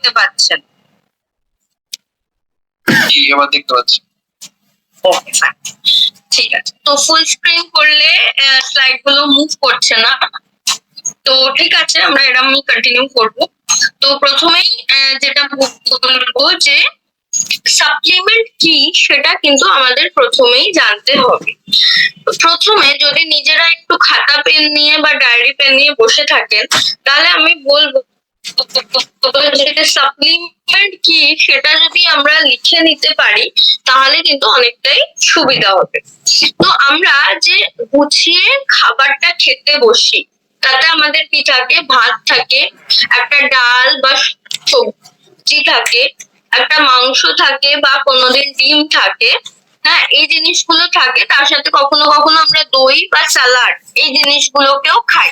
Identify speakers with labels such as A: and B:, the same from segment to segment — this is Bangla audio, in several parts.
A: দেখতে পাচ্ছেন?
B: এবার দেখতে পাচ্ছি।
A: ওকে ফাইন, ঠিক আছে। তো ফুল স্ক্রিন করলে স্লাইড গুলো মুভ করছে না, তো ঠিক আছে আমরা এরকমই কন্টিনিউ করব। তো প্রথমেই যেটা বলবো যে সাপ্লিমেন্ট কি সেটা কিন্তু আমাদের প্রথমেই জানতে হবে। প্রথমে যদি নিজেরা একটু খাতা পেন নিয়ে বা ডায়েরি পেন নিয়ে বসে থাকেন, তাহলে আমি বলবো সাপ্লিমেন্ট কি সেটা যদি আমরা লিখে নিতে পারি তাহলে কিন্তু অনেকটাই সুবিধা হবে। তো আমরা যে গুছিয়ে খাবারটা খেতে বসি, তাতে আমাদের কি থাকে? ভাত থাকে, একটা ডাল বা সবজি থাকে, একটা মাংস থাকে বা কোনোদিন ডিম থাকে, হ্যাঁ এই জিনিসগুলো থাকে। তার সাথে কখনো কখনো আমরা দই বা স্যালাড এই জিনিসগুলোকেও খাই।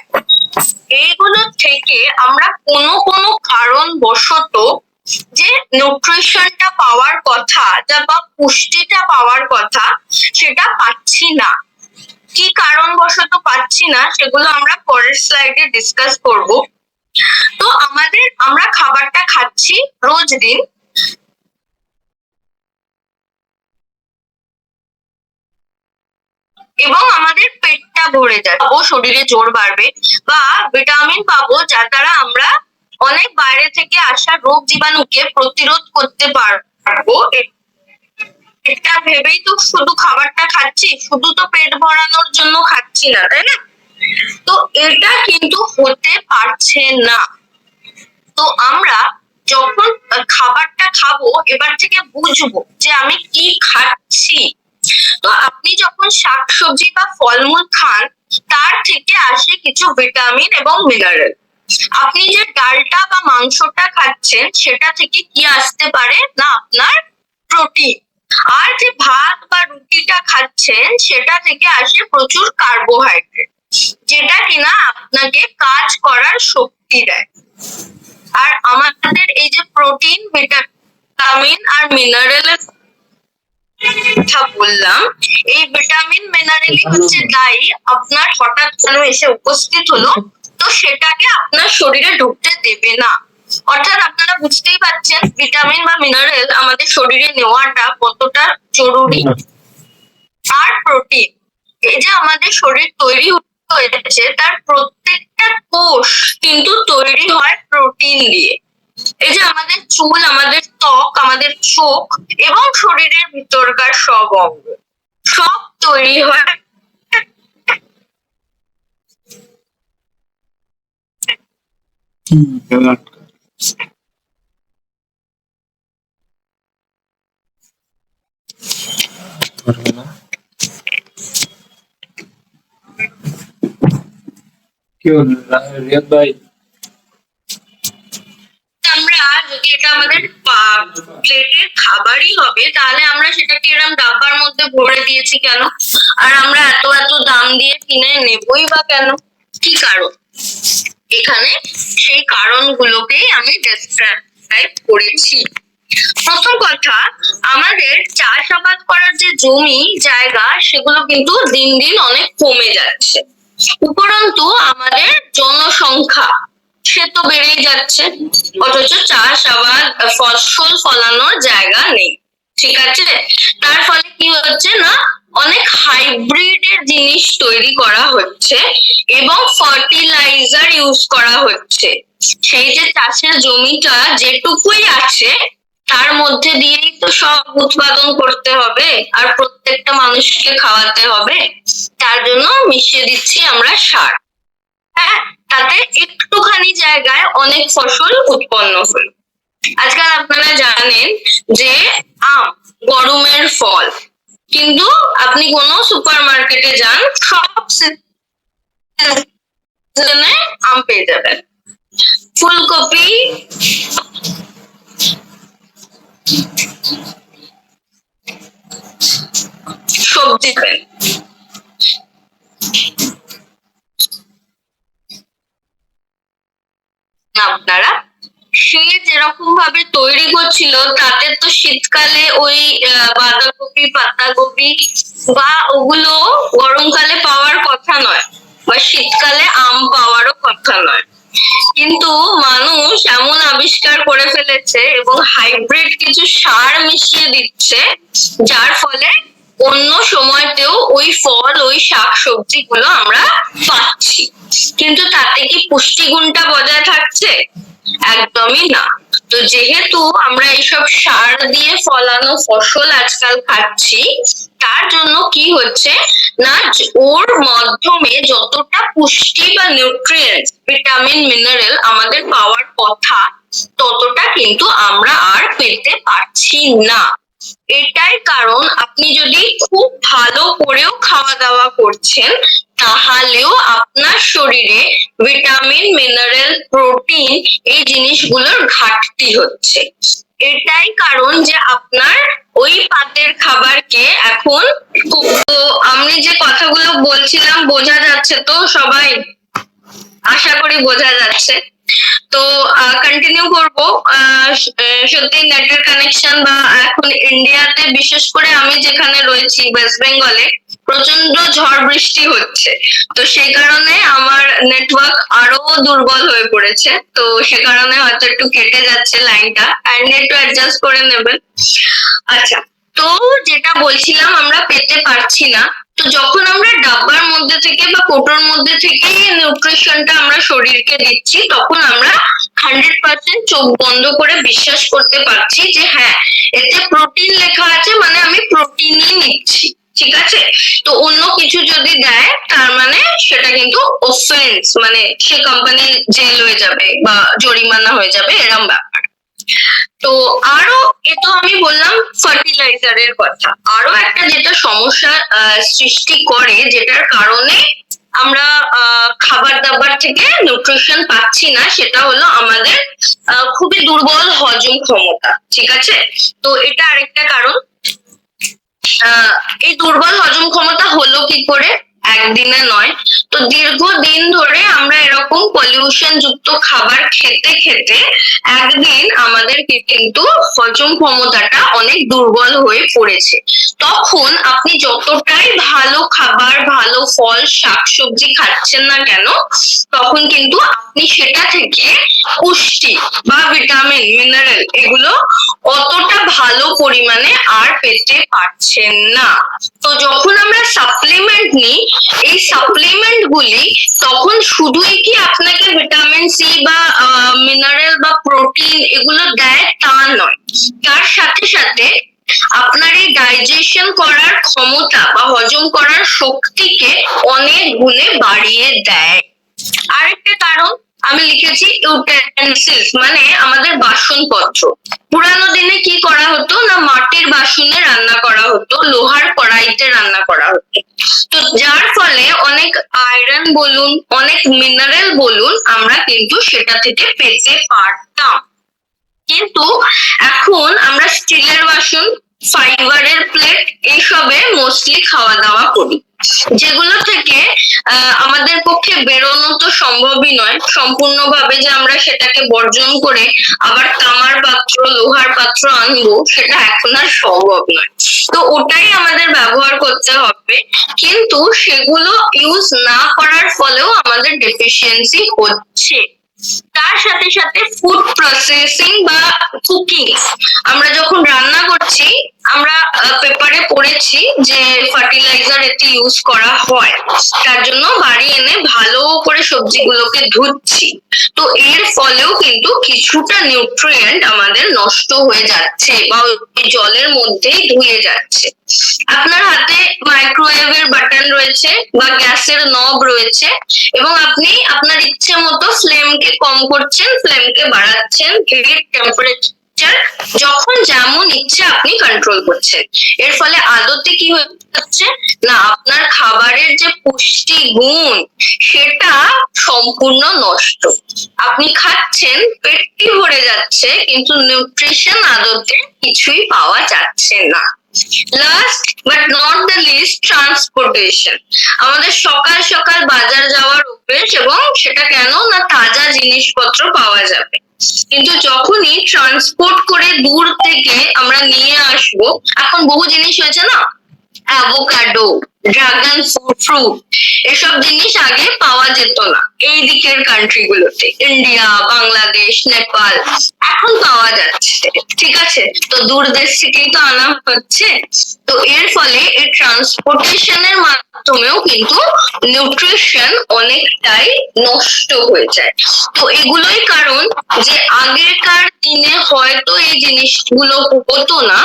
A: এইগুলো থেকে আমরা কোনো কোনো কারণবশত যে নিউট্রিশনটা পাওয়ার কথা বা পুষ্টিটা পাওয়ার কথা সেটা পাচ্ছি না। কি কারণবশত পাচ্ছি না সেগুলো আমরা পরের স্লাইডে ডিসকাস করব। তো আমরা খাবারটা খাচ্ছি রোজ দিন, এবং আমাদের পেটটা ভরে যাবে, শরীরে জোর বাড়বে বা ভিটামিন পাবো, যার দ্বারা আমরা অনেক বাইরে থেকে আসা রোগ জীবাণুকে প্রতিরোধ করতে পারবো। এটা ভেবেই তো শুধু খাবারটা খাচ্ছি, শুধু তো পেট ভরানোর জন্য খাচ্ছি না, তাই না? তো এটা কিন্তু হতে পারছে না। তো আমরা যখন খাবারটা খাবো এবার থেকে বুঝবো যে আমি কি খাচ্ছি। তো আপনি যখন শাকসবজি বা ফলমূল খান তার থেকে আসে কিছু ভিটামিন এবং মিনারেল। আপনি যে ডালটা বা মাংসটা খাচ্ছেন সেটা থেকে কি আসতে পারে না? আপনার প্রোটিন। আর যে ভাত বা রুটিটা খাচ্ছেন সেটা থেকে আসে প্রচুর কার্বোহাইড্রেট, যেটা কিনা আপনাকে কাজ করার শক্তি দেয়। আর আমাদের এই যে প্রোটিন, ভিটামিন আর মিনারেলের কথা বললাম, এই ভিটামিন মিনারেলই হচ্ছে দায়ী আপনার হঠাৎ কোনো এসে উপস্থিত হলো, তো সেটাকে আপনার শরীরে ঢুকতে দেবে না। অর্থাৎ আপনারা বুঝতেই পারছেন ভিটামিন বা মিনারেল আমাদের শরীরে নেওয়াটা কতটা জরুরি। আর প্রোটিন, এই যে আমাদের শরীর তৈরি হয়েছে তার প্রত্যেকটা কোষ কিন্তু তৈরি হয় প্রোটিন দিয়ে। এই যে আমাদের চুল, আমাদের ত্বক, আমাদের চোখ এবং শরীরের ভিতরকার সব অঙ্গ সব তৈরি হয়
B: রিয়াদ ভাই,
A: আমরা যদি এটা আমাদের প্লেটের খাবারই হবে তাহলে আমরা সেটাকে এরকম ডাব্বার মধ্যে ভরে দিয়েছি কেন? আর আমরা এত এত দাম দিয়ে কিনে নেবই বা কেন? কি কারণ? এখানে সেই কারণগুলোকেই আমি ডেসক্রাইব করেছি। প্রথম কথা, আমাদের চাষাবাদ করার যে জমি জায়গা সেগুলো কিন্তু দিন দিন অনেক কমে যাচ্ছে। উপরন্তু আমাদের জনসংখ্যা সে তো বেড়েই যাচ্ছে, অথচ চাষাবাদ ফসল ফলানোর জায়গা নেই। ঠিক আছে, তার ফলে কি হচ্ছে না, অনেক হাইব্রিডের জিনিস তৈরি করা হচ্ছে এবং ফার্টিলাইজার ইউজ করা হচ্ছে। সেই যে চাষের জমিটা যেটুকুই আছে তার মধ্যে দিয়েই তো সব উৎপাদন করতে হবে আর প্রত্যেকটা মানুষকে খাওয়াতে হবে। তার জন্য মিশিয়ে দিচ্ছি আমরা সার। হ্যাঁ, তাতে একটুখানি জায়গায় অনেক ফসল উৎপন্ন হলো। আজকাল আপনারা জানেন যে আম গরমের ফল, কিন্তু আপনি কোনো সুপার মার্কেটে যান সব সিজনে আম পেয়ে যাবেন। ফুলকপি সবজি আপনারা সে যেরকম ভাবে তৈরি করছিল তাতে তো শীতকালে ওই বাঁধাকপি, পাতাকপি বা ওগুলো গরমকালে পাওয়ার কথা নয়, বা শীতকালে আম পাওয়ারও কথা নয়। কিন্তু মানুষ এমন আবিষ্কার করে ফেলেছে এবং হাইব্রিড কিছু সার মিশিয়ে দিচ্ছে, যার ফলে অন্য সময়তেও ওই ফল ওই শাকসবজি গুলো আমরা পাচ্ছি। কিন্তু তাতে কি পুষ্টিগুণটা বজায় থাকছে? একদমই না। তো যেহেতু আমরা এইসব সার দিয়ে ফলানো ফসল আজকাল খাচ্ছি, তার জন্য কি হচ্ছে না, ওর মাধ্যমে যতটা পুষ্টি বা নিউট্রিয়েন্টস, ভিটামিন, মিনারেল আমাদের পাওয়ার কথা, ততটা কিন্তু আমরা আর পেতে পারছি না। এটাই কারণ আপনি যদি খুব ভালো করেও খাওয়া দাওয়া করছেন, তাহলেও আপনার শরীরে ভিটামিন, মিনারেল, প্রোটিন এই জিনিসগুলোর ঘাটতি হচ্ছে। এটাই কারণ যে আপনার ওই পাতের খাবারকে এখন তো আমি যে কথাগুলো বলছিলাম বোঝা যাচ্ছে তো সবাই? আশা করি বোঝা যাচ্ছে। তো কন্টিনিউ করব। সত্যি নেটের কানেকশন বা এখন ইন্ডিয়াতে, বিশেষ করে আমি যেখানে রয়েছি ওয়েস্ট বেঙ্গলে, প্রচন্ড ঝড় বৃষ্টি হচ্ছে। তো সেই কারণে আমার নেটওয়ার্ক আরো দুর্বল হয়ে পড়েছে। তো সে কারণে হয়তো একটু কেটে যাচ্ছে লাইনটা, কাইন্ডলি একটু অ্যাডজাস্ট করে নেবেন। আচ্ছা, তো যেটা বলছিলাম, আমরা পেতে পারছি না। তো যখন আমরা ডাব্বার মধ্যে থেকে বা কোটোর মধ্যে থেকে নিউট্রিশনটা আমরা শরীরকে দিচ্ছি, তখন আমরা 100% চোখ বন্ধ করে বিশ্বাস করতে পারছি যে হ্যাঁ, এতে প্রোটিন লেখা আছে, মানে আমি প্রোটিনই নিচ্ছি। ঠিক আছে? তো অন্য কিছু যদি দেয়, তার মানে সেটা কিন্তু অফেন্স, মানে সে কোম্পানি জেল হয়ে যাবে বা জরিমানা হয়ে যাবে, এরম ব্যাপার। তো আরো, এ তো আমি বললাম ফার্টিলাইজারের কথা। আরো একটা যেটা সমস্যা সৃষ্টি করে, যেটার কারণে আমরা খাবার দাবার থেকে নিউট্রিশন পাচ্ছি না, সেটা হলো আমাদের খুবই দুর্বল হজম ক্ষমতা। ঠিক আছে? তো এটা আরেকটা কারণ। এই দুর্বল হজম ক্ষমতা হলো কি করে? একদিনে নয়। তো দীর্ঘদিন ধরে আমরা এরকম পলিউশন যুক্ত খাবার খেতে খেতে একদিন আমাদের কিন্তু হজম ক্ষমতাটা অনেক দুর্বল হয়ে পড়েছে। তখন আপনি যতটাই ভালো খাবার, ভালো ফল, শাকসবজি খাচ্ছেন না কেন, তখন কিন্তু আপনি সেটা থেকে পুষ্টি বা ভিটামিন, মিনারেল এগুলো অতটা ভালো পরিমাণে আর পেতে পারছেন না। তো যখন আমরা সাপ্লিমেন্ট নিই, এই সাপ্লিমেন্ট গুলি তখন শুধুই কি আপনাকে ভিটামিন সি বা মিনারেল বা প্রোটিন এগুলো দেয় তা নয়, তার সাথে সাথে আপনার এই ডাইজেশন করার ক্ষমতা বা হজম করার শক্তিকে অনেক গুণে বাড়িয়ে দেয়। আরেকটা কারণ আমি লিখেছি ইউটেন্সিলস, মানে আমাদের বাসনপত্র। পুরানো দিনে কি করা হতো না, মাটির বাসনে রান্না করা হতো, লোহার কড়াইতে রান্না করা হতো। তো যার ফলে অনেক আয়রন বলুন, অনেক মিনারেল বলুন, আমরা কিন্তু সেটা থেকে পেতে পারতাম। কিন্তু এখন আমরা স্টিলের বাসন, ফাইবারের প্লেট এইসবে মোস্টলি খাওয়া দাওয়া করি, যেগুলো থেকে আমাদের পক্ষে বেরোনো তো সম্ভবই নয় সম্পূর্ণভাবে, যে আমরা সেটাকে বর্জন করে আবার তামার পাত্র, লোহার পাত্র আনবো, সেটা এখন আর সম্ভব নয়। তো ওটাই আমাদের ব্যবহার করতে হবে। কিন্তু সেগুলো ইউজ না করার ফলেও আমাদের ডেফিসিয়েন্সি হচ্ছে। তার সাথে সাথে ফুড প্রসেসিং বা কুকিং, আমরা যখন রান্না করছি, আমরা পেপারে পড়েছি যে ফার্টিলাইজার এতে ইউজ করা হয়, তার জন্য বাড়ি এনে ভালো করে সবজিগুলোকে ধুচ্ছি। তো এর ফলেও কিন্তু কিছুটা নিউট্রিয়েন্ট আমাদের নষ্ট হয়ে যাচ্ছে বা ওই জলের মধ্যেই ধুয়ে যাচ্ছে। আপনার হাতে মাইক্রোওয়েভের বাটন রয়েছে বা গ্যাসের নব রয়েছে, এবং আপনি আপনার ইচ্ছে মতো ফ্লেমকে কম করছেন, ফ্লেমকে বাড়াচ্ছেন, হিট টেম্পারেচার যখন যেমন ইচ্ছে আপনি কন্ট্রোল করছেন। এর ফলে আদতে কি হচ্ছে না, আপনার খাবারের যে পুষ্টি গুণ সেটা সম্পূর্ণ নষ্ট। আপনি খাচ্ছেন, পেটটি ভরে যাচ্ছে, কিন্তু নিউট্রিশন আদতে কিছুই পাওয়া যাচ্ছে না। Last but not the least, transportation. আমাদের সকাল সকাল বাজার যাওয়ার অভ্যেস, এবং সেটা কেন না তাজা জিনিসপত্র পাওয়া যাবে। কিন্তু যখনই ট্রান্সপোর্ট করে দূর থেকে আমরা নিয়ে আসবো, এখন বহু জিনিস হয়েছে না, অ্যাভোকাডো, ড্রাগন ফ্রুট, এসব জিনিস আগে পাওয়া যেত না এই দিকের কান্ট্রি গুলোতে, ইন্ডিয়া, বাংলাদেশ, নেপাল। এখন পাওয়া যাচ্ছে, ঠিক আছে? তো দূর দেশ থেকেই তো আনা হচ্ছে। তো এর ফলে এই ট্রান্সপোর্টেশনের মাধ্যমেও কিন্তু নিউট্রিশন অনেকটাই নষ্ট হয়ে যায়। তো এগুলোই কারণ যে আগেরকার দিনে হয়তো এই জিনিসগুলো হতো না,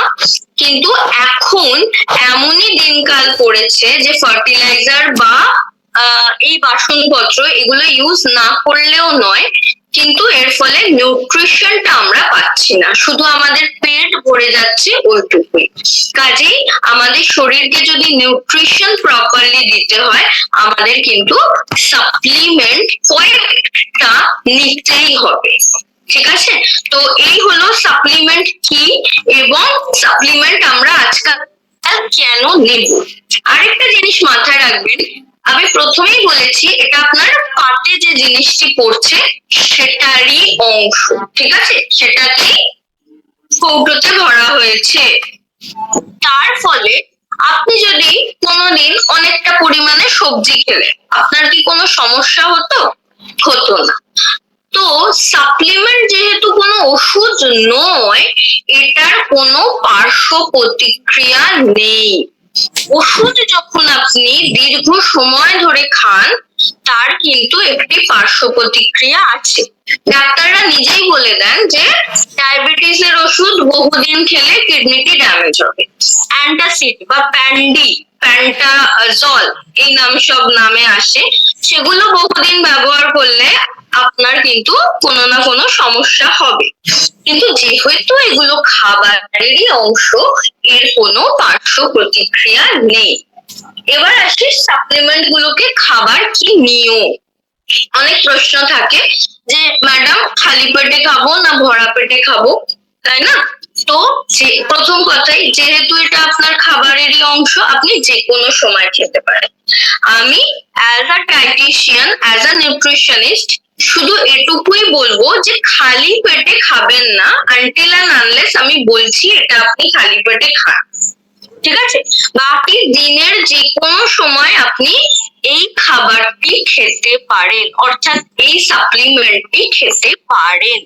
A: কিন্তু এখন এমনই দিনকাল পড়েছে যে ফার্টিলাইজার বা এই বাসনপত্র এগুলো ইউজ না করলেও নয়, কিন্তু এর ফলে নিউট্রিশনটা আমরা পাচ্ছি না, শুধু আমাদের পেট ভরে যাচ্ছে ওইটুকুই। কাজেই আমাদের শরীরকে যদি নিউট্রিশন প্রপারলি দিতে হয়, আমাদের কিন্তু সাপ্লিমেন্ট কয়েকটা নিতেই হবে, ঠিক আছে? তো এই হলো সাপ্লিমেন্ট কি এবং সাপ্লিমেন্ট আমরা আজকাল কেন নেব। আরেকটা জিনিস মাথায় রাখবেন, আমি প্রথমেই বলেছি এটা আপনার পাতে যে জিনিসটি পড়ছে সেটারই অংশ, ঠিক আছে? সেটাকে কৌটোতে ভরা হয়েছে। তার ফলে আপনি যদি কোনোদিন অনেকটা পরিমাণে সবজি খেলেন, আপনার কি কোনো সমস্যা হতো? হতো না। তো সাপ্লিমেন্ট যেহেতু কোনো ওষুধ নয়, এটার কোনো পার্শ্ব প্রতিক্রিয়া নেই। ওষুধ যখন আপনি দীর্ঘ সময় ধরে খান, তার কিন্তু একটি পার্শ্ব প্রতিক্রিয়া আছে। ডাক্তাররা নিজেই বলে দেন যে ডায়াবেটিস এর ওষুধ বহুদিন খেলে কিডনিটি ড্যামেজ হবে। অ্যান্টাসিড বা প্যান্টাজল, এই নাম সব নামে আসে, সেগুলো বহুদিন ব্যবহার করলে আপনার কিন্তু কোনো না কোনো সমস্যা হবে। কিন্তু যেহেতু এগুলো খাবারেরই অংশ, এর কোনো পার্শ্ব প্রতিক্রিয়া নেই। এবার আসি সাপ্লিমেন্ট গুলোকে খাবার কি নিয়ম। অনেক প্রশ্ন থাকে যে ম্যাডাম খালি পেটে খাবো না ভরা পেটে খাবো, তাই না? তো প্রথম কথাই, যেহেতু এটা আপনার খাবারেরই অংশ, আপনি যে কোনো সময় খেতে পারেন। আমি as a dietician, as a nutritionist শুধু এটুকুই বলবো যে খালি পেটে খাবেন না আনটিল অ্যান্ড আনলেস আমি বলছি এটা আপনি খালি পেটে খান, ঠিক আছে? বাকি দিনের যে কোনো সময় আপনি এই খাবারটি খেতে পারেন, অর্থাৎ এই সাপ্লিমেন্টটি খেতে পারেন,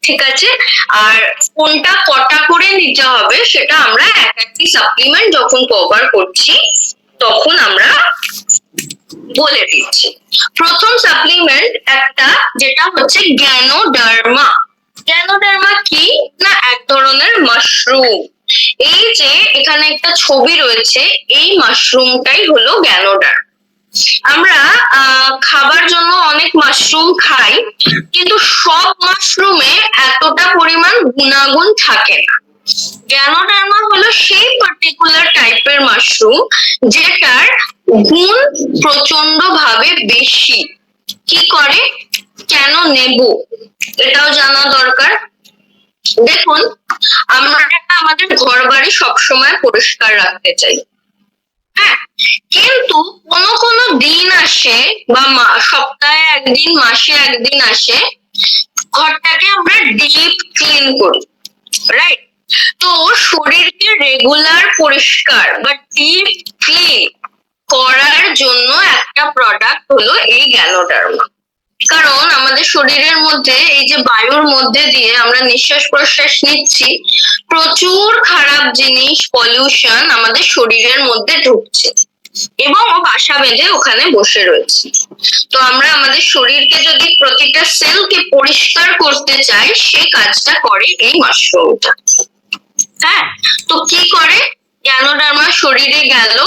A: ঠিক আছে? আর কোনটা কটা করে নিতে হবে সেটা আমরা এক একটি সাপ্লিমেন্ট যখন কভার করছি তখন আমরা বলে দিচ্ছি। প্রথম সাপ্লিমেন্ট একটা, যেটা হচ্ছে গ্যানোডার্মা। গ্যানোডার্মা কি না, এক ধরনের মাশরুম। এই যে এখানে একটা ছবি রয়েছে, এই মাশরুমটাই হলো গ্যানোডার্মা। আমরা খাবার জন্য অনেক মাশরুম খাই, কিন্তু সব মাশরুমে এতটা পরিমাণ গুণাগুণ থাকে না। গ্যানোডার্মা হলো সেই পার্টিকুলার টাইপের মাশরুম যেটার গুণ প্রচন্ড ভাবে বেশি। কি করে, কেন নেব এটাও জানা দরকার। দেখুন, আমরা আমাদের ঘর বাড়ি সবসময় পরিষ্কার রাখতে চাই, হ্যাঁ, কিন্তু কোনো কোনো দিন আসে বা সপ্তাহে একদিন, মাসে একদিন আসে, ঘরটাকে আমরা ডিপ ক্লিন করি, রাইট? তো শরীরকে রেগুলার পরিষ্কার বা ডিপ ক্লিন করার জন্য একটা প্রোডাক্ট হলো এই গ্যানোডার্মা। কারণ আমাদের শরীরের মধ্যে এই যে বায়ুর মধ্যে দিয়ে আমরা নিঃশ্বাস প্রশ্বাস নিচ্ছি, প্রচুর খারাপ জিনিস, পলিউশন আমাদের শরীরের মধ্যে ঢুকছে এবং বাসা বেঁধে ওখানে বসে রয়েছে। তো আমরা আমাদের শরীরকে যদি প্রতিটা সেলকে পরিষ্কার করতে চাই, সেই কাজটা করে এই মাশরুমটা। হ্যাঁ, তো কি করে, গ্যানোডার্মা শরীরে গেল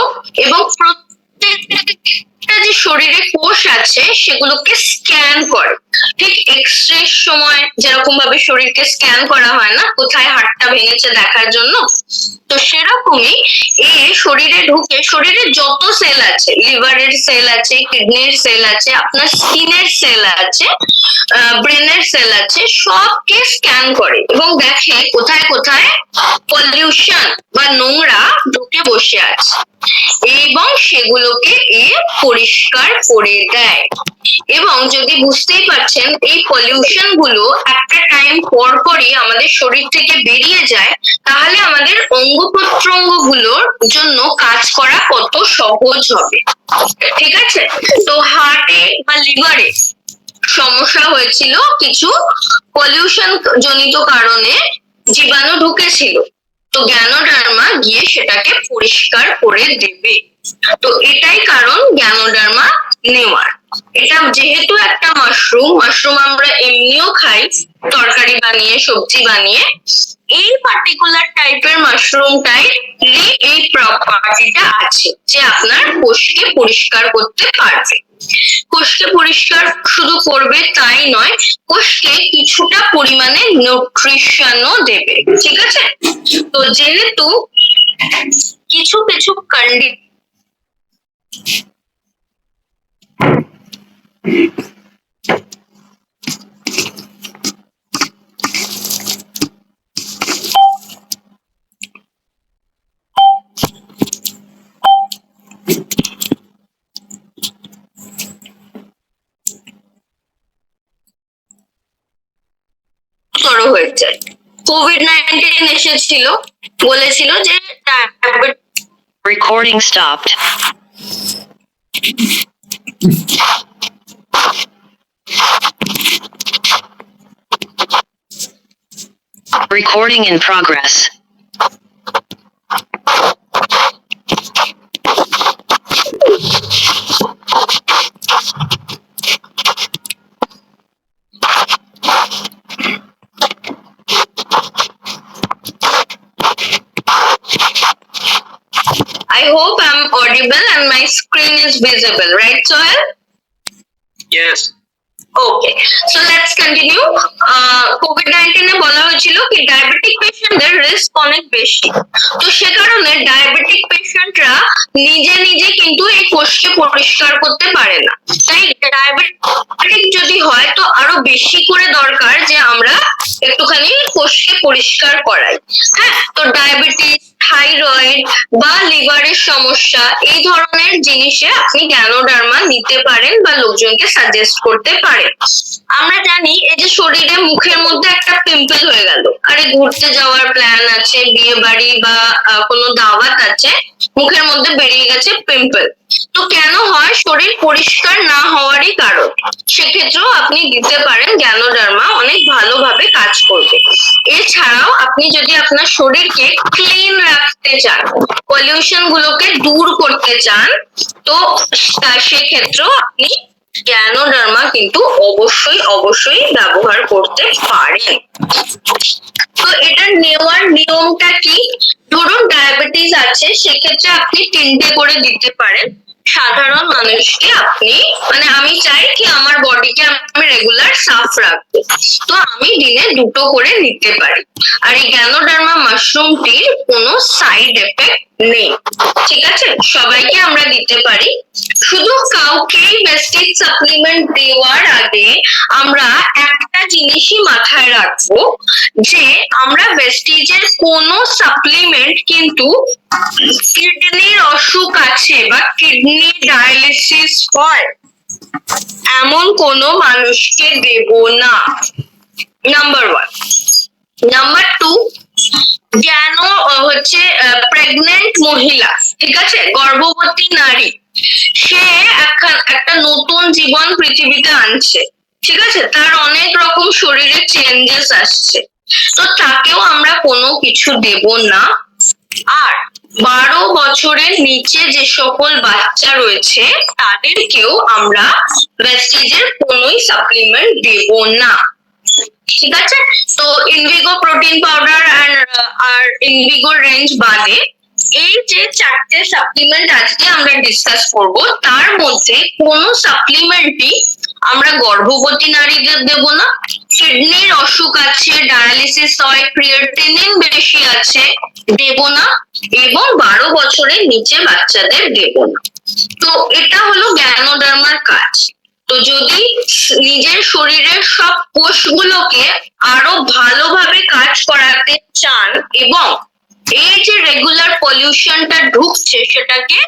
A: এবং প্রত্যেকটা যে শরীরে কোষ আছে সেগুলোকে স্ক্যান করে, ঠিক এক্সরে সময় যেরকম ভাবে শরীরকে স্ক্যান করা হয় না, কোথায় হাড়টা ভেঙেছে দেখার জন্য, তো সেরকমই এই শরীরে ঢুকে শরীরে যত সেল আছে, লিভারের সেল আছে, কিডনির সেল আছে, আপনার স্কিনের সেল আছে, ব্রেনের সেল আছে, সবকে স্ক্যান করে এবং দেখে কোথায় কোথায় পলিউশন বা নোংরা ঢুকে বসে আছে এবং সেগুলোকে এ পরিষ্কার করে দেয়। এবং যদি বুঝতেই পারছেন এই পলিউশন গুলো একটা টাইম পর পরই আমাদের শরীর থেকে বেরিয়ে যায়, তাহলে আমাদের অঙ্গ অঙ্গপ্রত্যঙ্গগুলোর জন্য কাজ করা কত সহজ হবে। ঠিক আছে, তো হার্টে বা লিভারে সমস্যা হয়েছিল, কিছু পলিউশন জনিত কারণে জীবাণু ঢুকেছিল, তো জ্ঞানোডার্মা গিয়ে সেটাকে পরিষ্কার করে দেবে। তো এটাই কারণ জ্ঞানোডার্মা নেওয়ার। এটা যেহেতু একটা মাশরুম আমরা এমনিও খাই তরকারি বানিয়ে, সবজি বানিয়ে, এই পার্টিকুলার টাইপের মাশরুমটাই এই প্রপার্টিটা আছে যে আপনার কোষকে পরিষ্কার করতে পারবে। কোষকে পরিষ্কার শুধু করবে তাই নয়, কোষকে কিছুটা পরিমাণে নিউট্রিশনও দেবে। ঠিক আছে, তো যেহেতু কিছু কিছু হয়ে যায়। কোভিড-19 এসেছিল, বলেছিল যে
C: Recording stopped. Recording in progress.
A: I hope I'm audible and my screen is visible, right, Sohail?
B: Yes.
A: Okay, so let's continue. কোভিড-19 এ বলা হয়েছিল কি ডায়াবেটিক পেশেন্টদের রিস্ক অনেক বেশি, তো সে কারণে ডায়াবেটিক পেশেন্টরা নিজে নিজে কিন্তু এই কোষকে পরিষ্কার করতে পারে না। তাই ডায়াবেটিক যদি হয় তো আরো বেশি করে দরকার যে আমরা একটুখানি কোষকে পরিষ্কার করাই। হ্যাঁ, তো ডায়াবেটিস, থাইরয়েড বা লিভারের সমস্যা, এই ধরনের জিনিসে আপনি জ্ঞানোডার্মা নিতে পারেন বা লোকজনকে সাজেস্ট করতে পারেন। আমরা জানি এই যে শরীরে মুখের মধ্যে একটা পিম্পল হয়ে গেল, আরে ঘুরতে যাওয়ার প্ল্যান আছে, বিয়ে বাড়ি বা কোনো দাওয়াত আছে, মুখের মধ্যে বেরিয়ে গেছে পিম্পল, তো কেন হয়? শরীর পরিষ্কার না হওয়ারই কারণ। সেক্ষেত্রেও আপনি দিতে পারেন জ্ঞানোডার্মা, অনেক ভালোভাবে কাজ করবে। এছাড়াও আপনি যদি আপনার শরীরকে ক্লিন রাখতে চান, পলিউশন গুলোকে দূর করতে চান, তো সেক্ষেত্রেও আপনি জ্ঞানোডার্মা কিন্তু অবশ্যই ব্যবহার করতে পারেন। তো এটা নেওয়ার নিয়মটা কি? ধরুন ডায়াবেটিস আছে, সেক্ষেত্রে আপনি 3টে করে দিতে পারেন। সাধারণ মানুষকে আপনি, মানে আমি চাই কি আমার বডিকে আমি রেগুলার সাফ রাখবো, তো আমি দিনে 2টো করে নিতে পারি। আর এই জ্ঞানোডার্মা মাশরুমটির কোনো সাইড এফেক্ট নেই। ঠিক আছে, সবাইকে আমরা দিতে পারি। শুধু কাউকেই বেস্টিজ সাপ্লিমেন্ট দেওয়ার আগে আমরা একটা জিনিসই মাথায় রাখবো, যে আমরা বেস্টিজের কোনো সাপ্লিমেন্ট কিন্তু কিডনির অসুখ আছে বা কিডনি ডায়ালিসিস হয় এমন কোনো মানুষকে দেব না, নাম্বার 1। নাম্বার 2, যেন হচ্ছে প্রেগনেন্ট মহিলা, ঠিক আছে, গর্ভবতী নারী, সে একটা নতুন জীবন পৃথিবীতে আনছে, ঠিক আছে, তার অনেক রকম শরীরে চেঞ্জেস আসছে, তো তাকেও আমরা কোনো কিছু দেব না। আর 12 বছরের নিচে যে সকল বাচ্চা রয়েছে তাদেরকেও আমরা ভেস্টিজের কোনোই সাপ্লিমেন্ট দেব না। ঠিক আছে, তো ইনভিগো প্রোটিন পাউডার আর ইনভিগো রেঞ্জ বাদে এই যে 4টে সাপ্লিমেন্ট আজকে আমরা ডিসকাস করব, তার মধ্যে কোনো সাপ্লিমেন্টই আমরা গর্ভবতী নারীদের দেব না, কিডনির অসুখ আছে, ডায়ালিসিস হয়, ক্রিয়েটিনিন বেশি আছে, দেব না, এবং 12 বছরের নিচে বাচ্চাদের দেব না। তো এটা হলো জ্ঞানোডার্মার কাজ। তো যদি নিজের শরীরের সব কোষগুলোকে আরো ভালোভাবে কাজ করাতে চান এবং এই যে রেগুলার পলিউশনটা ঢুকছে সেটাকে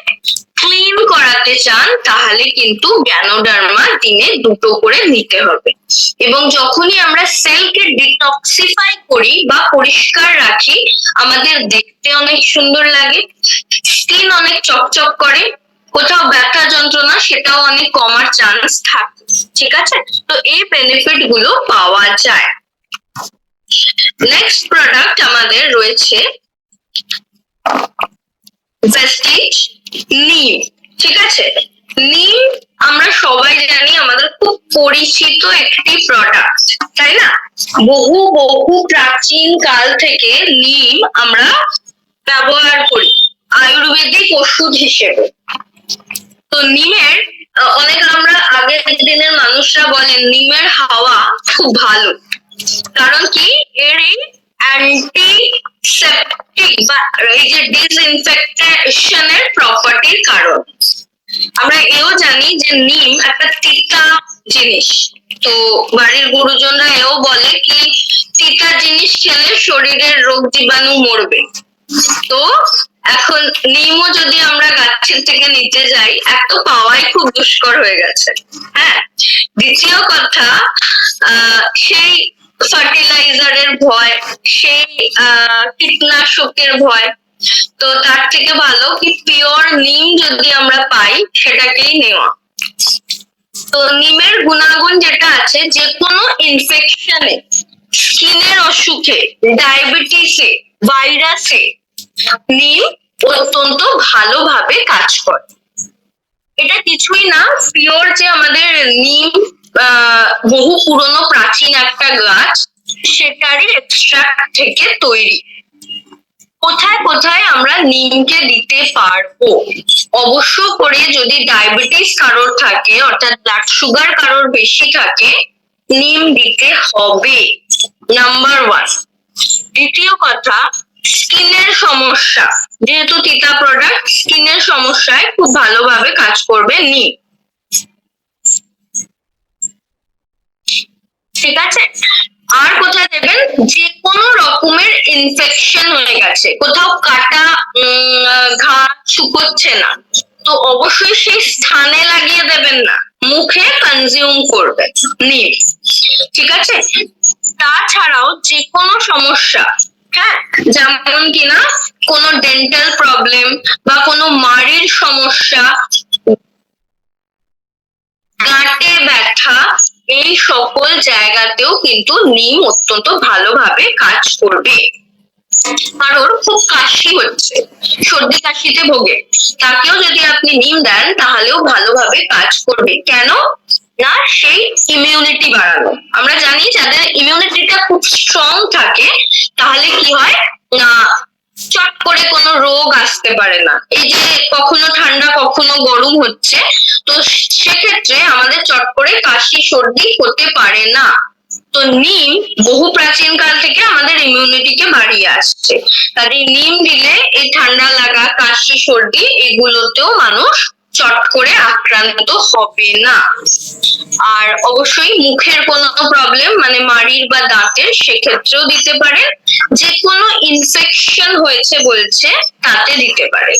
A: ক্লিন করাতে চান তাহলে কিন্তু গ্যানোডার্মা দিনে 2টো করে নিতে হবে। এবং যখনই আমরা সেলকে ডিটক্সিফাই করি বা পরিষ্কার রাখি, আমাদের দেখতে অনেক সুন্দর লাগে, স্কিন অনেক চকচক করে, কোথাও ব্যথা যন্ত্রণা সেটাও অনেক কমার চান্স থাকে। ঠিক আছে, তো এই বেনিফিট গুলো পাওয়া যায়। নেক্সট প্রোডাক্ট আমাদের রয়েছে ভেস্টিজ নিম। ঠিক আছে, নিম আমরা সবাই জানি আমাদের খুব পরিচিত একটি প্রোডাক্ট, তাই না? বহু বহু প্রাচীন কাল থেকে নিম আমরা ব্যবহার করি আয়ুর্বেদিক ওষুধ হিসেবে। তো নিমের অনেক আমরা আগের দিনের মানুষরা বলেন নিমের হাওয়া খুব ভালো, কারণ কি এর এই অ্যান্টিসেপটিক বা এই যে ডিসইনফেকশনের প্রপার্টির কারণ। আমরা এও জানি যে নিম একটা তিতা জিনিস, তো বাড়ির গুরুজনরা এও বলে কি তিতা জিনিস খেলে শরীরের রোগ জীবাণু মরবে। তো এখন নিমও যদি আমরা গাছের থেকে নিতে যাই, এক তো পাওয়াই খুব দুষ্কর হয়ে গেছে, হ্যাঁ, দ্বিতীয় কথা সেই ফার্টিলাইজারের ভয়, সেই কীটনাশকের ভয়, তো তার থেকে ভালো কি পিওর নিম যদি আমরা পাই সেটাকেই নেওয়া। তো নিমের গুণাগুণ যেটা আছে, যে কোনো ইনফেকশনে, স্কিনের অসুখে, ডায়াবেটিসে, ভাইরাসে নিম অত্যন্ত ভালোভাবে কাজ করে। এটা কিছুই না, পিওর যে আমাদের নিম বহু পুরনো প্রাচীন একটা গাছ, সেটারই এক্সট্রাক্ট থেকে তৈরি। কোথায় কোথায় আমরা নিমকে দিতে পারবো? অবশ্য করে যদি ডায়াবেটিস কারোর থাকে, অর্থাৎ ব্লাড সুগার কারোর বেশি থাকে, নিম দিতে হবে, নাম্বার 1। দ্বিতীয় কথা, স্কিনের সমস্যা, যেহেতু তিতা প্রোডাক্ট, স্কিনের সমস্যায় খুব ভালোভাবে কাজ করবে নিম। ঠিক আছে, আর কোথায় দেবেন? যে কোনো রকমের ইনফেকশন হয়ে গেছে, কোথাও কাটা ঘা শুকোচ্ছে না, তো অবশ্যই সেই স্থানে লাগিয়ে দেবেন না, মুখে কনজিউম করবেন নিম। ঠিক আছে, তাছাড়াও যে কোনো সমস্যা, হ্যাঁ, যেমন কিনা কোনো ডেন্টাল প্রবলেম বা কোনো মাড়ির সমস্যা, গাঁটে ব্যথা, এই সকল জায়গাতেও কিন্তু নিম অত্যন্ত ভালোভাবে কাজ করবে। কারোর খুব কাশি হচ্ছে, সর্দি কাশিতে ভোগে, তাকেও যদি আপনি নিম দেন তাহলেও ভালোভাবে কাজ করবে। কেন না? সেই ইমিউনিটি বাড়ানো। আমরা জানি যাদের ইমিউনিটিটা খুব স্ট্রং থাকে, তাহলে কি হয় না, চট করে কোনো রোগ আসতে পারে না। এই যে কখনো ঠান্ডা কখনো গরম হচ্ছে, তো সেক্ষেত্রে আমাদের চট করে কাশি সর্দি হতে পারে না। তো নিম বহু প্রাচীন কাল থেকে আমাদের ইমিউনিটিকে বাড়িয়ে আসছে, তাই নিম দিলে এই ঠান্ডা লাগা, কাশি, সর্দি এগুলোতেও মানুষ চট করে আক্রান্ত হবে না। আর অবশ্যই মুখের কোনো প্রবলেম, মানে মাড়ির বা দাঁতের, সেক্ষেত্রেও দিতে পারে। যে কোনো ইনফেকশন হয়েছে বলছে তাতে দিতে পারে।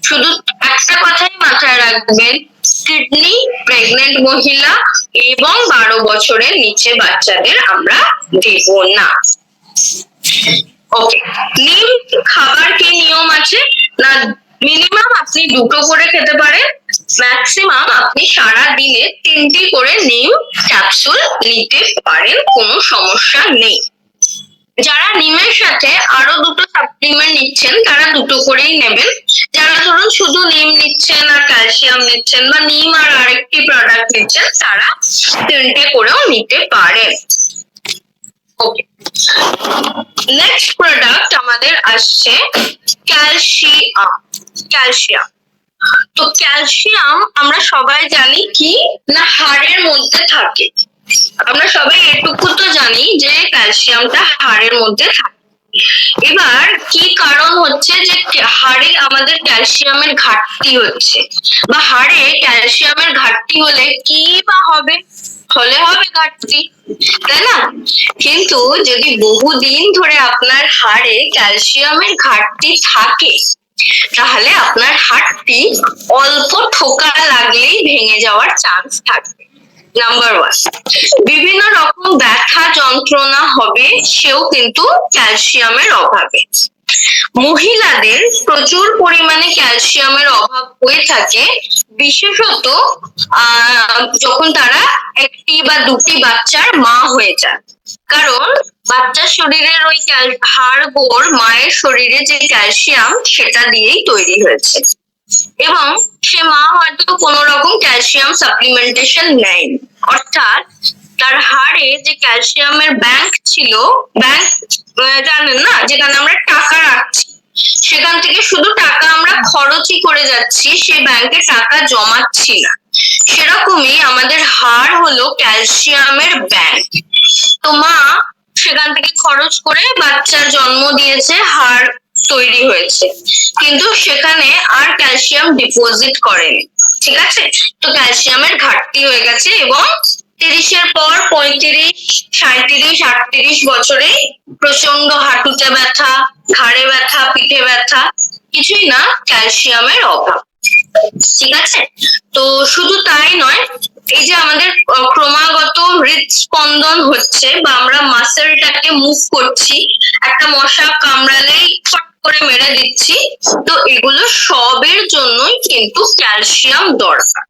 A: শুধু একটা কথাই মাথায় রাখবেন, কিডনি, প্রেগনেন্ট মহিলা এবং 12 বছরের নিচে বাচ্চাদের আমরা দেব না। ওকে, নিম খাবার কি নিয়ম আছে না? মিনিমাম আপনি 2টো করে খেতে পারেন, ম্যাক্সিমাম আপনি সারা দিনে 3টি করে নিম ক্যাপসুল নিতে পারেন, কোনো সমস্যা নেই। যারা নিমের সাথে আরো 2টো সাপ্লিমেন্ট নিচ্ছেন তারা 2টো করেই নেবেন। যারা ধরুন শুধু নিম নিচ্ছেন আর ক্যালসিয়াম নিচ্ছেন, বা নিম আর আরেকটি প্রোডাক্ট নিচ্ছেন, তারা 3টে করেও নিতে পারেন। ওকে, নেক্সট প্রোডাক্ট আমাদের আসছে ক্যালসিয়াম। ক্যালসিয়াম, তো ক্যালসিয়াম আমরা সবাই জানি কি না হাড়ের মধ্যে থাকে। আমরা সবাই এটুকু তো জানি যে ক্যালসিয়ামটা হাড়ের মধ্যে থাকে। এবার কি কারণ হচ্ছে যে হাড়ে আমাদের ক্যালসিয়ামের ঘাটতি হচ্ছে, বা হাড়ে ক্যালসিয়ামের ঘাটতি হলে কি বা হবে? হবে ঘাটতি, তাই না? কিন্তু যদি বহুদিন ধরে আপনার হাড়ে ক্যালসিয়ামের ঘাটতি থাকে, তাহলে আপনার হাড়টি অল্প ঠোকা লাগলেই ভেঙে যাওয়ার চান্স থাকবে। নাম্বার 1, বিভিন্ন রকম ব্যথা যন্ত্রণা হবে, সেও কিন্তু ক্যালসিয়ামের অভাবে। মহিলাদের প্রচুর পরিমাণে ক্যালসিয়ামের অভাব হয়ে থাকে, বিশেষত যখন তারা একটি বা দুটি বাচ্চার মা হয়ে যায়। কারণ বাচ্চার শরীরের ওই হাড় গোড় মায়ের শরীরে যে ক্যালসিয়াম সেটা দিয়েই তৈরি হয়েছে, এবং সে মা হয়তো কোনো রকম ক্যালসিয়াম সাপ্লিমেন্টেশন নেয়নি, অর্থাৎ তার হাড়ে যে ক্যালসিয়ামের ব্যাংক ছিল, ব্যাংক জানেন না, যেখানে আমরা টাকা রাখছি, সেখান থেকে শুধু টাকা আমরা খরচই করে যাচ্ছি, সে ব্যাংকে টাকা জমাচ্ছি না। সেরকমই আমাদের হাড় হলো ক্যালসিয়ামের ব্যাংক। তো মা সেখান থেকে খরচ করে বাচ্চার জন্ম দিয়েছে, হাড় তৈরি হয়েছে, কিন্তু সেখানে আর ক্যালসিয়াম ডিপোজিট করেনি। ঠিক আছে, তো ক্যালসিয়ামের ঘাটতি হয়ে গেছে, এবং 30-এর পর 35, 37, 38 বছরে প্রচন্ড হাঁটুতে ব্যথা, ঘাড়ে ব্যথা, পিঠে ব্যথা, কিছুই না, ক্যালসিয়ামের অভাব। ঠিক আছে, তো শুধু তাই নয়, এই যে আমাদের ক্রমাগত হৃদস্পন্দন হচ্ছে বা আমরা মাসেলটাকে মুভ করছি, একটা মশা কামড়ালেই ফট করে মেরে দিচ্ছি, তো এগুলো সবের জন্যই কিন্তু ক্যালসিয়াম দরকার।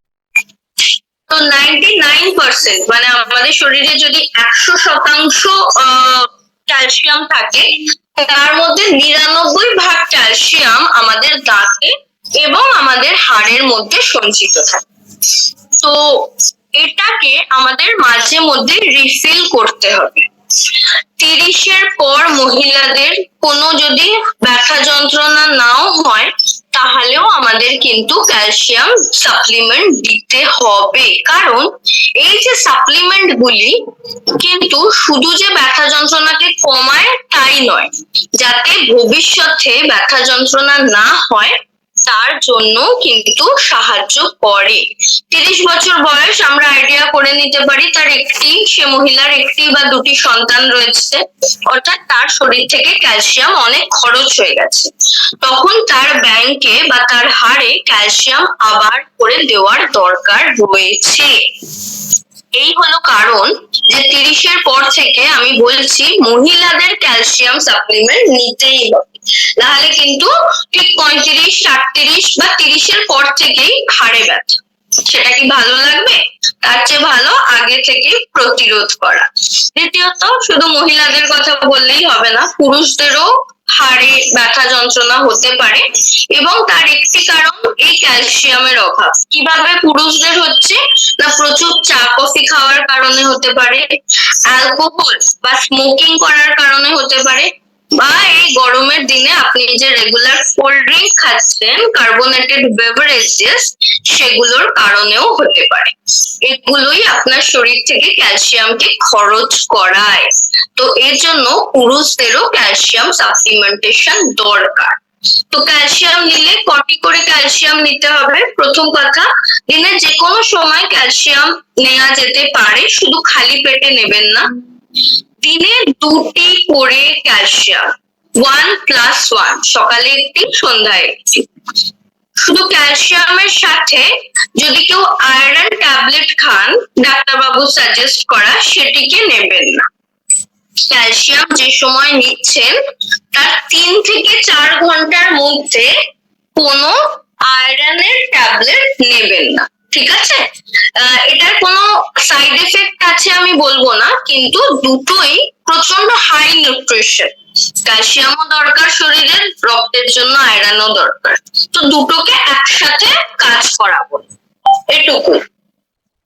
A: তো 99%, মানে আমাদের শরীরে যদি 100% ক্যালসিয়াম থাকে, তার মধ্যে 99 ভাগ ক্যালসিয়াম আমাদের দাঁতে এবং আমাদের হাড়ের মধ্যে সঞ্চিত থাকে। তো এটাকে আমাদের মাঝে মধ্যে রিফিল করতে হবে। 30-এর পর মহিলাদের কোনো যদি ব্যথা যন্ত্রণা নাও হয়, তাহলেও আমাদের কিন্তু ক্যালসিয়াম সাপ্লিমেন্ট দিতে হবে, কারণ এই যে সাপ্লিমেন্ট গুলি কিন্তু শুধু যে ব্যথা যন্ত্রণাকে কমায় তাই নয়, যাতে ভবিষ্যতে ব্যথা যন্ত্রণা না হয় তার জন্য কিন্তু সাহায্য করে। 30 বছর বয়স, আমরা আইডিয়া করে নিতে পারি সে মহিলার একটি বা দুটি সন্তান রয়েছে, অর্থাৎ তার শরীর থেকে ক্যালসিয়াম অনেক খরচ হয়ে গেছে, তখন তার ব্যাংকে বা তার হাড়ে ক্যালসিয়াম আবার করে দেওয়ার দরকার রয়েছে। এই হলো কারণ যে 30-এর পর থেকে আমি বলছি মহিলাদের ক্যালসিয়াম সাপ্লিমেন্ট নিতেই হবে, নাহলে কিন্তু ঠিক 35, 38 বা 30-এর পর থেকেই হাড়ে ব্যথা, সেটা কি ভালো লাগবে? তার চেয়ে ভালো আগে থেকে প্রতিরোধ করা। দ্বিতীয়ত, শুধু মহিলাদের কথা বললেই হবে না, পুরুষদেরও হাড়ে ব্যথা যন্ত্রণা হতে পারে, এবং তার একটি কারণ এই ক্যালসিয়ামের অভাব। কিভাবে পুরুষদের হচ্ছে না, প্রচুর চা কফি খাওয়ার কারণে হতে পারে, অ্যালকোহল বা স্মোকিং করার কারণে হতে পারে, বা এই গরমের দিনে আপনি যে রেগুলার কোল্ড ড্রিঙ্ক খাচ্ছেন, কার্বোনেটেড বেভারেজেস, সেগুলোর কারণেও হতে পারে। এগুলোই আপনার শরীর থেকে ক্যালসিয়ামকে খরচ করায়। তো এর জন্য পুরুষদেরও ক্যালসিয়াম সাপ্লিমেন্টেশন দরকার। তো ক্যালসিয়াম নিলে কটি করে ক্যালসিয়াম নিতে হবে? প্রথম কথা, দিনে যে কোনো সময় ক্যালসিয়াম নেওয়া যেতে পারে, শুধু খালি পেটে নেবেন না। দিনে 2টি করে ক্যালসিয়াম, 1+1, সকালে একটি, সন্ধ্যায় একটি। শুধু ক্যালসিয়ামের সাথে যদি কেউ আয়রন ট্যাবলেট খান, ডাক্তারবাবু সাজেস্ট করা, সেটিকে নেবেন না। ক্যালসিয়াম যে সময় নিচ্ছেন তার 3 থেকে 4 ঘন্টার মধ্যে কোনো আয়রনের ট্যাবলেট নেবেন না। ঠিক আছে, এটার কোনো সাইড এফেক্ট আছে আমি বলবো না, কিন্তু দুটোই প্রচন্ড হাই নিউট্রিশন। ক্যালসিয়ামও দরকার শরীরের, রক্তের জন্য আয়রনও দরকার, তো দুটোকে একসাথে কাজ করাবো। এটুকু,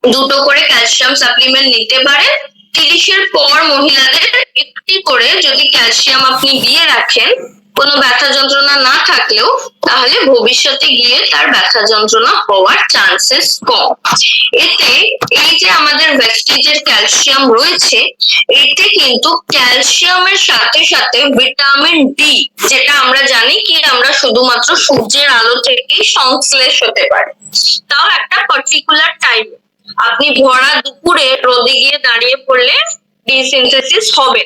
A: 2টো করে ক্যালসিয়াম সাপ্লিমেন্ট নিতে পারেন। 30-এর পর মহিলাদের একটি করে যদি ক্যালসিয়াম আপনি দিয়ে রাখেন, কোনো ব্যথা যন্ত্রণা না থাকলেও, তাহলে ভবিষ্যতে গিয়ে তার ব্যথা যন্ত্রণা হওয়ার চান্সেস কম। এতে এই যে আমাদের ভেস্টিজের ক্যালসিয়াম রয়েছে, এতে কিন্তু ক্যালসিয়ামের সাথে সাথে ভিটামিন ডি, যেটা আমরা জানি কি আমরা শুধুমাত্র সূর্যের আলো থেকেই সংশ্লেষ হতে পারে, তাও একটা পার্টিকুলার টাইম। আপনি ভরা দুপুরে রোদে গিয়ে দাঁড়িয়ে পড়লে ডিসিনথেসিস হবে,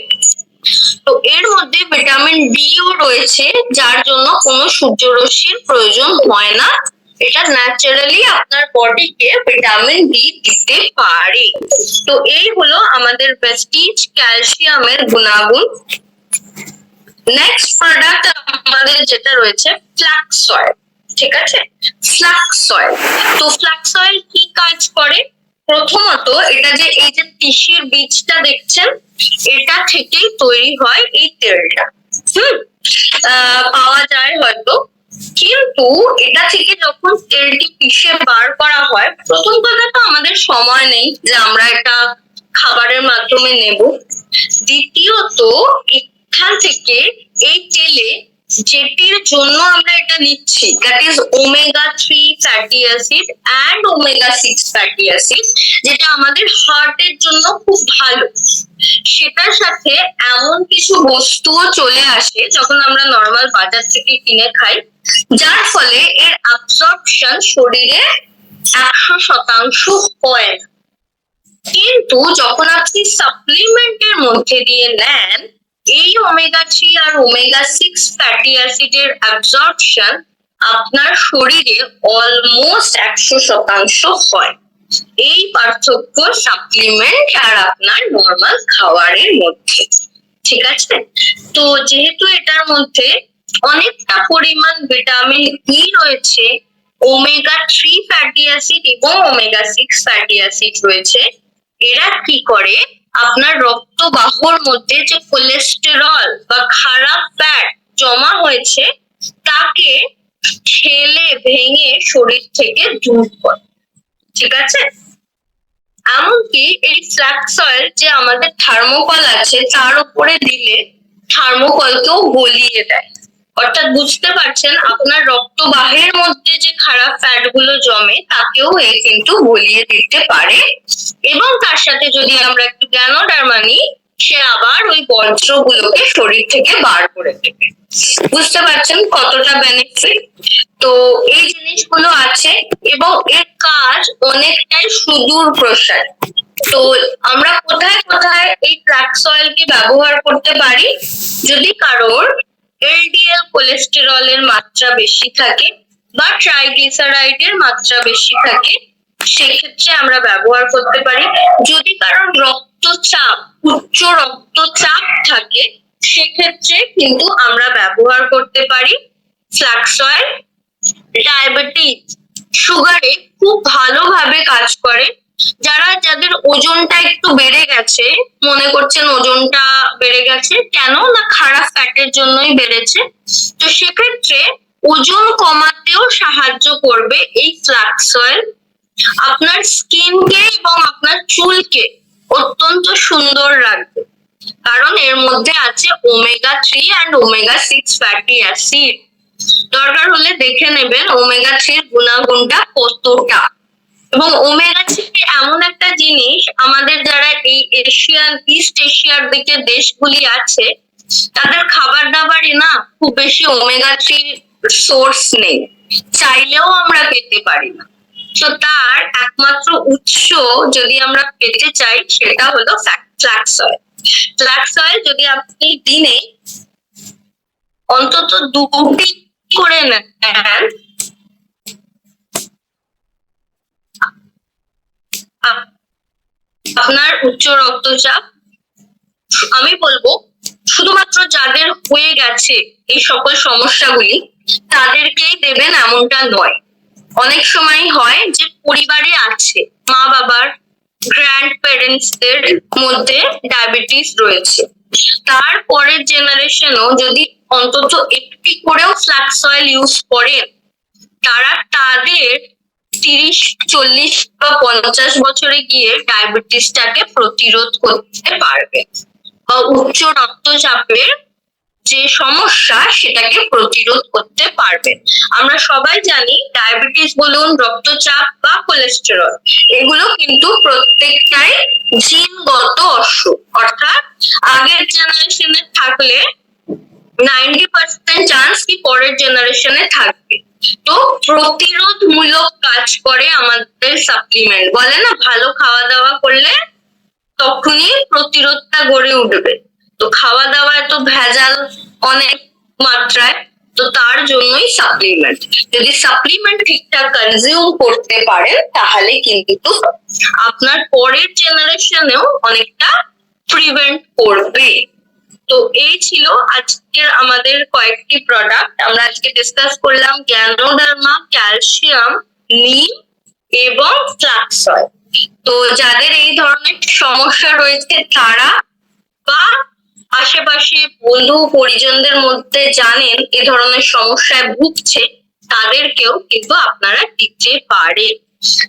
A: তো এর মধ্যে ভিটামিন ডিও রয়েছে, যার জন্য কোনো সূর্যরশ্মির প্রয়োজন হয় না। এটা ন্যাচারালি আপনার বডিকে ভিটামিন ডি দিতে পারে। তো এই হলো আমাদের প্রেস্টিজ ক্যালসিয়ামের গুণাগুণ। নেক্সট প্রোডাক্ট আমাদের যেটা রয়েছে ফ্ল্যাক্স অয়েল। ঠিক আছে, ফ্ল্যাক্স অয়েল। তো ফ্ল্যাক্স অয়েল কি কাজ করে? প্রথমত এটা যে এই যে তিসির বীজটা দেখছেন, এটা থেকেই তৈরি হয় এই তেলটা। পাওয়া যায় হয়তো, কিন্তু এটা থেকে যখন তেলটি পিষে বার করা হয়, প্রথম কথা তো আমাদের সময় নেই যে আমরা এটা খাবারের মাধ্যমে নেব। দ্বিতীয়ত এখান থেকে এই তেলে যেটির জন্য আমরা এটা নিচ্ছি, that is omega-3 fatty acid and omega-6 fatty acid, যেটা আমাদের হার্টের জন্য খুব ভালো। সেটার সাথে এমন কিছু বস্তুও চলে আসে যখন আমরা নর্মাল বাজার থেকে কিনে খাই, যার ফলে এর অ্যাবসর্পশন শরীরে 100% হয় না। কিন্তু যখন আপনি সাপ্লিমেন্টের মধ্যে দিয়ে নেন, এই omega-3 আর omega-6 ফ্যাটি অ্যাসিডের অ্যাবসর্পশন আপনার শরীরে অলমোস্ট 100% হয়। এই পার্থক্য সাপ্লিমেন্ট আর আপনার নর্মাল খাবারের মধ্যে। ঠিক আছে, তো যেহেতু এটার মধ্যে অনেকটা পরিমাণ ভিটামিন ই রয়েছে, omega-3 ফ্যাটি অ্যাসিড এবং omega-6 ফ্যাটি অ্যাসিড রয়েছে, এরা কি করে আপনার রক্তবাহর মধ্যে যে কোলেস্টেরল বা খারাপ ফ্যাট জমা হয়েছে তাকে ঠেলে ভেঙে শরীর থেকে দূর করে। ঠিক আছে, এমনকি এই ফ্ল্যাক্স অয়েল যে আমাদের থার্মোকল আছে তার উপরে দিলে থার্মোকলকেও গলিয়ে দেয়। অর্থাৎ বুঝতে পারছেন, আপনার রক্তবাহের মধ্যে যে খারাপ ফ্যাট গুলো জমে তাকেও এ কিন্তু গলিয়ে দিতে পারে। এবং তার সাথে যদি আমরা একটু গ্যানোডার্মা নিই, সে আবার ওই বর্জ্যগুলোকে শরীর থেকে বার করে দেবে। বুঝতে পারছেন কতটা বেনিফিট? তো এই জিনিসগুলো আছে এবং এর কাজ অনেকটাই সুদূর প্রসারী। তো আমরা কোথায় কোথায় এই ফ্ল্যাক্স অয়েলকে ব্যবহার করতে পারি? যদি কারোর এলডিএল কোলেস্টেরলের মাত্রা বেশি থাকে বা ট্রাইগ্লিসারাইডের মাত্রা বেশি থাকে, সেক্ষেত্রে আমরা ব্যবহার করতে পারি। যদি কারোর রক্তচাপ, উচ্চ রক্তচাপ থাকে, সেক্ষেত্রে কিন্তু আমরা ব্যবহার করতে পারি ফ্ল্যাক্স অয়েল। ডায়াবেটিস, সুগারে খুব ভালোভাবে কাজ করে। যাদের ওজনটা একটু বেড়ে গেছে, মনে করছেন ওজনটা বেড়ে গেছে কেন না খারাপ ফ্যাটের জন্যই বেড়েছে, তো সেক্ষেত্রে ওজন কমাতেও সাহায্য করবে এই ফ্ল্যাক্স অয়েল। আপনার স্কিনকে এবং আপনার চুলকে অত্যন্ত সুন্দর রাখবে, কারণ এর মধ্যে আছে omega-3 and omega-6 fatty acid. দরকার হলে দেখে নেবেন omega-3 এর গুণাগুণটা কতটা। এবং omega-3 এমন একটা জিনিস, আমাদের যারা এই ইস্ট এশিয়ার দিকে দেশগুলি আছে, তাদের খাবার দাবারে না খুব বেশি omega-3 সোর্স নেই, চাইলেও আমরা পেতে পারি না। তো তার একমাত্র উৎস যদি আমরা পেতে চাই, সেটা হলো ফ্ল্যাক্স অয়েল। ফ্ল্যাক্স অয়েল যদি আপনি দিনে অন্তত 2টি করে নেন, আপনার উচ্চ রক্তচাপ, আমি বলবো শুধুমাত্র যাদের হয়ে গেছে এই সকল সমস্যাগুলি তাদেরকেই দেবেন এমনটা নয়। অনেক সময় হয় যে পরিবারে আছে, মা বাবার, গ্র্যান্ড প্যারেন্টসদের মধ্যে ডায়াবেটিস রয়েছে, তারপরের জেনারেশনও যদি অন্তত একটি করেও ফ্ল্যাক্স অয়েল ইউজ করেন, তারা তাদের 30, 40 বা 50 বছরে গিয়ে ডায়াবেটিসটাকে প্রতিরোধ করতে পারবে বা উচ্চ রক্তচাপের যে সমস্যা সেটাকে প্রতিরোধ করতে পারবে। আমরা সবাই জানি ডায়াবেটিস বলুন, রক্তচাপ বা কোলেস্টেরল, এগুলো কিন্তু প্রত্যেকটাই জিনগত অসুখ। অর্থাৎ আগের জেনারেশনে থাকলে 90% চান্স কি পরের জেনারেশনে থাকবে। তো প্রতিরোধমূলক কাজ করে আমাদের সাপ্লিমেন্ট। বলে না, ভালো খাওয়া দাওয়া করলে তখনই প্রতিরোধটা গড়ে উঠবে। তো খাওয়া দাওয়ায় তো ভেজাল অনেক মাত্রায়, তো তার জন্যই সাপ্লিমেন্ট। যদি সাপ্লিমেন্ট ঠিকঠাক কনজিউম করতে পারেন তাহলে কিন্তু আপনার পরের জেনারেশনেও অনেকটা প্রিভেন্ট করবে। তো এই ছিল আজকের আমাদের কয়েকটি প্রোডাক্ট। আমরা আজকে ডিসকাস করলাম গ্যানোডার্মা, ক্যালসিয়াম, নিম এবং ফ্লাক্স অয়েল। তো যাদের এই ধরনের সমস্যা রয়েছে তারা বা আশেপাশে বন্ধু পরিজনদের মধ্যে জানেন এ ধরনের সমস্যায় ভুগছে, তাদেরকেও কিন্তু আপনারা দিতে পারেন।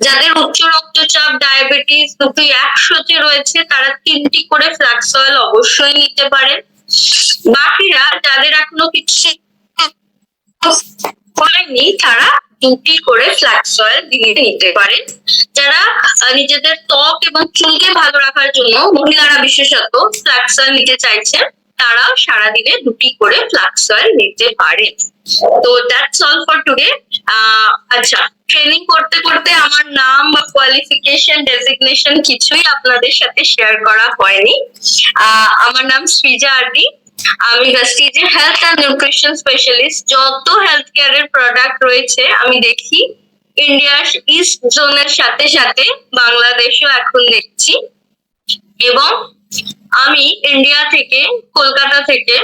A: যাদের উচ্চ রক্তচাপ, ডায়াবেটিস দুটোই একসাথে রয়েছে তারা 3টি করে ফ্লাক্স অয়েল অবশ্যই নিতে পারেন। বাকিরা যাদের এখনো কিছু হয়নি তারা 2টি করে ফ্লাক্স অয়েল দিয়ে নিতে পারেন। যারা নিজেদের ত্বক এবং চুলকে ভালো রাখার জন্য মহিলারা বিশেষত ফ্লাক্স অয়েল নিতে চাইছেন, তারাও সারাদিনে 2টি করে ফ্লাক্স অয়েল নিতে পারেন। তো দ্যাটস অল ফর টুডে। আচ্ছা, ট্রেনিং করতে করতে আমার নাম বা কোয়ালিফিকেশন, ডেজিগনেশন কিছুই আপনাদের সাথে শেয়ার করা হয়নি। আমার নাম সৃজা আরডি। আমি ভেস্টিজে হেলথ অ্যান্ড নিউট্রিশন স্পেশালিস্ট। যত হেলথ কেয়ারের প্রোডাক্ট রয়েছে আমি দেখি, ইন্ডিয়ার ইস্ট জোনের সাথে সাথে বাংলাদেশও এখন দেখছি। এবং আমি ইন্ডিয়া থেকে, কলকাতা থেকে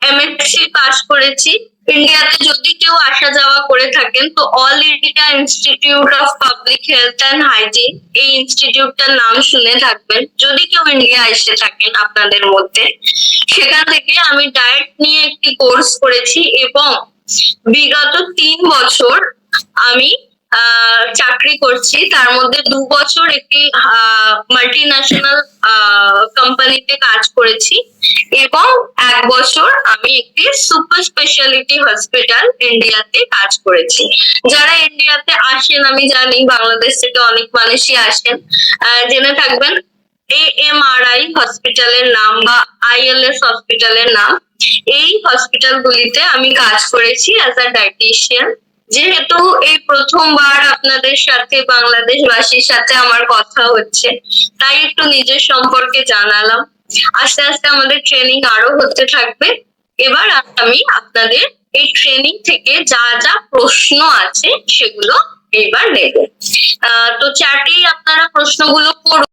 A: এমএসসি পাস করেছি। ইন্ডিয়াতে যদি কেউ আসা যাওয়া করে থাকেন তো all India institute of public health and hygiene, এই ইনস্টিটিউটটার নাম শুনে থাকবেন যদি কেউ ইন্ডিয়া এসে থাকেন আপনাদের মধ্যে। সেখান থেকে আমি ডায়েট নিয়ে একটি কোর্স করেছি এবং বিগত 3 বছর আমি চাকরি করছি। তার মধ্যে 2 বছর একটি মাল্টি ন্যাশনাল কোম্পানিতে কাজ করেছি এবং 1 বছর আমি একটি সুপার স্পেশালিটি হসপিটাল ইন্ডিয়াতে কাজ করেছি। যারা ইন্ডিয়াতে আসেন, আমি জানি বাংলাদেশ থেকে অনেক মানুষই আসেন, জেনে থাকবেন AMRI হসপিটালের নাম বা ILS হসপিটালের নাম। এই হসপিটাল গুলিতে আমি কাজ করেছি অ্যাজ আ ডায়েটিশিয়ান। যেহেতু এই প্রথমবার আপনাদের সাথে, বাংলাদেশবাসীর সাথে আমার কথা হচ্ছে, তাই একটু নিজের সম্পর্কে জানালাম। আস্তে আস্তে আমাদের ট্রেনিং আরো হতে থাকবে। এবার আমি আপনাদের এই ট্রেনিং থেকে যা যা প্রশ্ন আছে সেগুলো এবার নেব। তো চ্যাটেই আপনারা প্রশ্নগুলো করুন।